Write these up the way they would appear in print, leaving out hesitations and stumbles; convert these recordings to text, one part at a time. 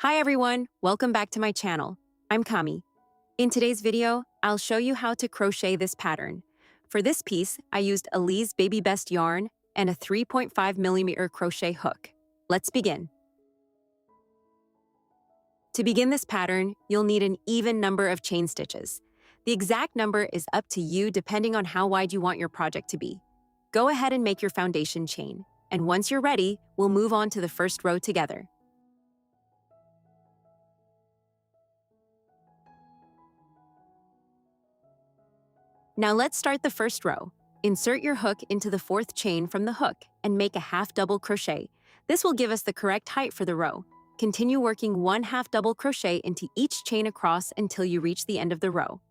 Hi everyone, welcome back to my channel. I'm Kami. In today's video, I'll show you how to crochet this pattern. For this piece, I used Elise Baby Best yarn and a 3.5mm crochet hook. Let's begin. To begin this pattern, you'll need an even number of chain stitches. The exact number is up to you depending on how wide you want your project to be. Go ahead and make your foundation chain, and once you're ready, we'll move on to the first row together. Now let's start the first row. Insert your hook into the fourth chain from the hook and make a half double crochet. This will give us the correct height for the row. Continue working one half double crochet into each chain across until you reach the end of the row.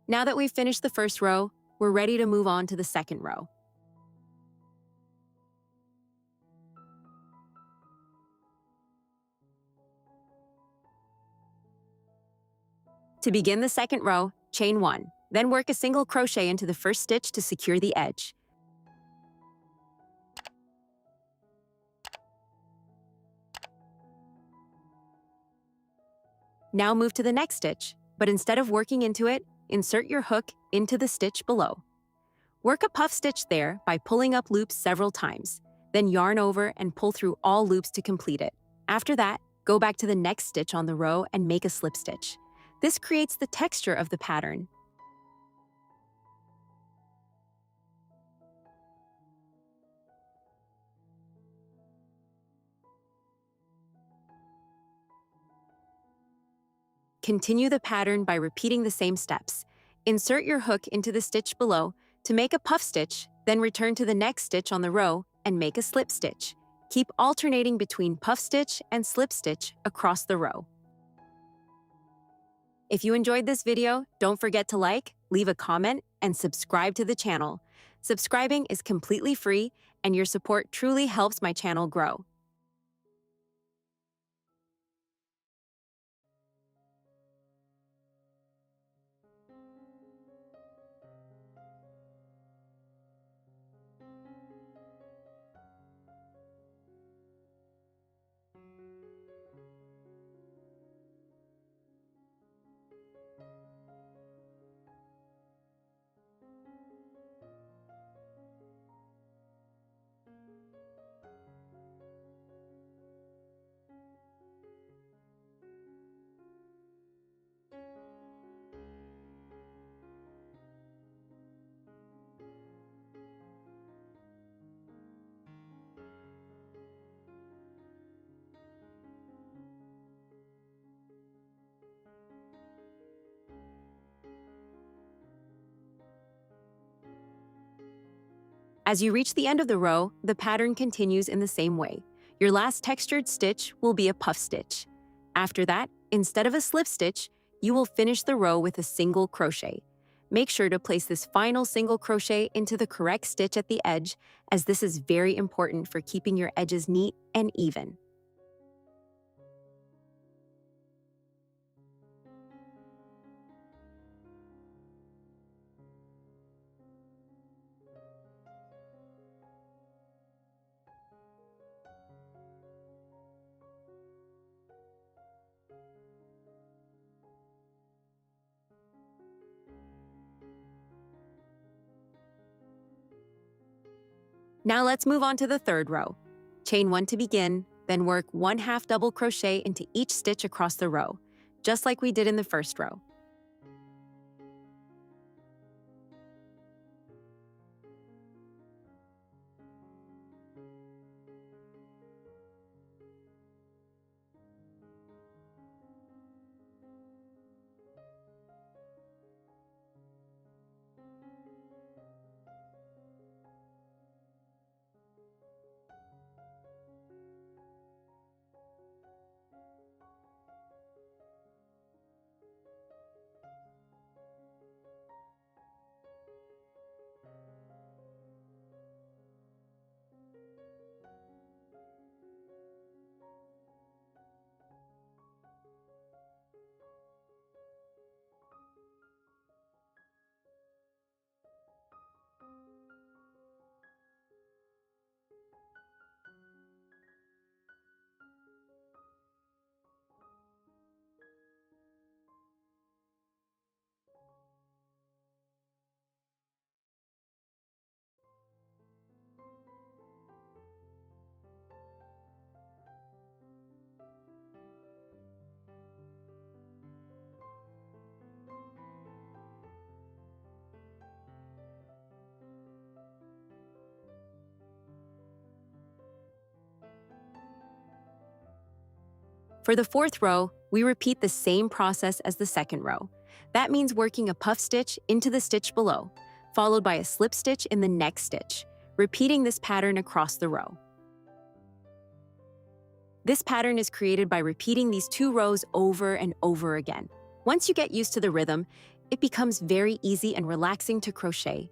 Now that we've finished the first row, we're ready to move on to the second row. To begin the second row, chain 1, then work a single crochet into the first stitch to secure the edge. Now move to the next stitch, but instead of working into it, insert your hook into the stitch below. Work a puff stitch there by pulling up loops several times, then yarn over and pull through all loops to complete it. After that, go back to the next stitch on the row and make a slip stitch. This creates the texture of the pattern. Continue the pattern by repeating the same steps. Insert your hook into the stitch below to make a puff stitch, then return to the next stitch on the row and make a slip stitch. Keep alternating between puff stitch and slip stitch across the row. If you enjoyed this video, don't forget to like, leave a comment, and subscribe to the channel. Subscribing is completely free, and your support truly helps my channel grow. As you reach the end of the row, the pattern continues in the same way. Your last textured stitch will be a puff stitch. After that, instead of a slip stitch, you will finish the row with a single crochet. Make sure to place this final single crochet into the correct stitch at the edge, as this is very important for keeping your edges neat and even. Now let's move on to the third row. Chain 1 to begin, then work one half double crochet into each stitch across the row, just like we did in the first row. For the fourth row, we repeat the same process as the second row. That means working a puff stitch into the stitch below, followed by a slip stitch in the next stitch, repeating this pattern across the row. This pattern is created by repeating these 2 rows over and over again. Once you get used to the rhythm, it becomes very easy and relaxing to crochet.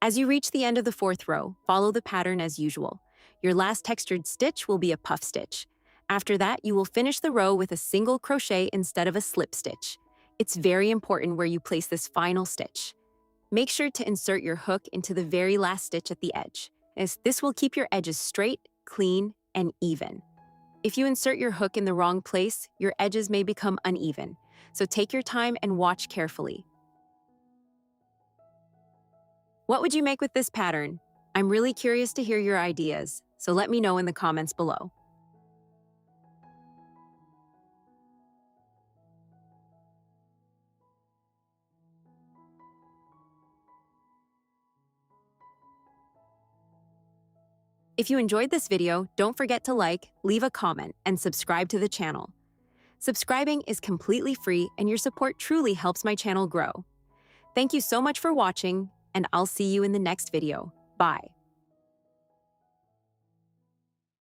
As you reach the end of the fourth row, follow the pattern as usual. Your last textured stitch will be a puff stitch. After that, you will finish the row with a single crochet instead of a slip stitch. It's very important where you place this final stitch. Make sure to insert your hook into the very last stitch at the edge, as this will keep your edges straight, clean, and even. If you insert your hook in the wrong place, your edges may become uneven, so take your time and watch carefully. What would you make with this pattern? I'm really curious to hear your ideas, so let me know in the comments below. If you enjoyed this video, don't forget to like, leave a comment, and subscribe to the channel. Subscribing is completely free, and your support truly helps my channel grow. Thank you so much for watching, and I'll see you in the next video. Bye.